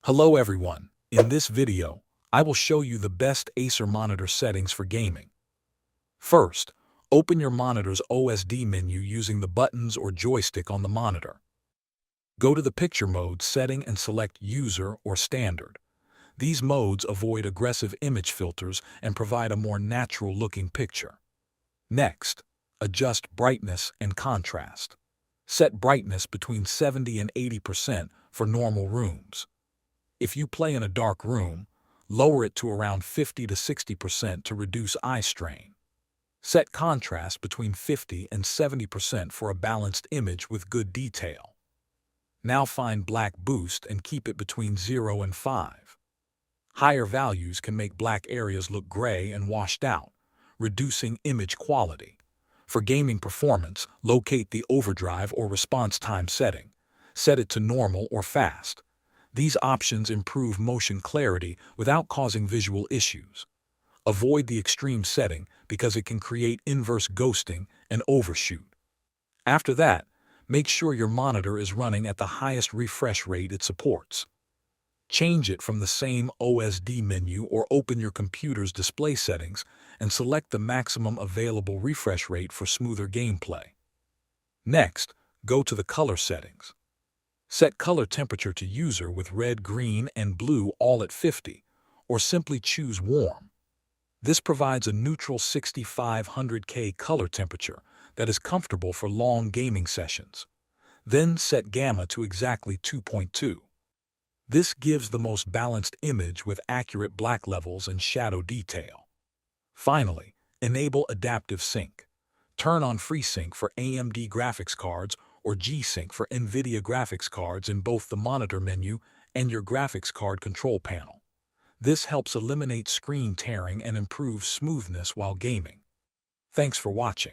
Hello everyone. In this video, I will show you the best Acer monitor settings for gaming. First, open your monitor's OSD menu using the buttons or joystick on the monitor. Go to the picture mode setting and select User or Standard. These modes avoid aggressive image filters and provide a more natural-looking picture. Next, adjust brightness and contrast. Set brightness between 70 and 80% for normal rooms. If you play in a dark room, lower it to around 50 to 60% to reduce eye strain. Set contrast between 50 and 70% for a balanced image with good detail. Now find black boost and keep it between 0 and 5. Higher values can make black areas look gray and washed out, reducing image quality. For gaming performance, locate the overdrive or response time setting. Set it to normal or fast. These options improve motion clarity without causing visual issues. Avoid the extreme setting because it can create inverse ghosting and overshoot. After that, make sure your monitor is running at the highest refresh rate it supports. Change it from the same OSD menu or open your computer's display settings and select the maximum available refresh rate for smoother gameplay. Next, go to the color settings. Set color temperature to user with red, green, and blue all at 50, or simply choose warm. This provides a neutral 6500K color temperature that is comfortable for long gaming sessions. Then set gamma to exactly 2.2. This gives the most balanced image with accurate black levels and shadow detail. Finally, enable adaptive sync. Turn on FreeSync for AMD graphics cards or G-Sync for NVIDIA graphics cards in both the monitor menu and your graphics card control panel. This helps eliminate screen tearing and improve smoothness while gaming. Thanks for watching.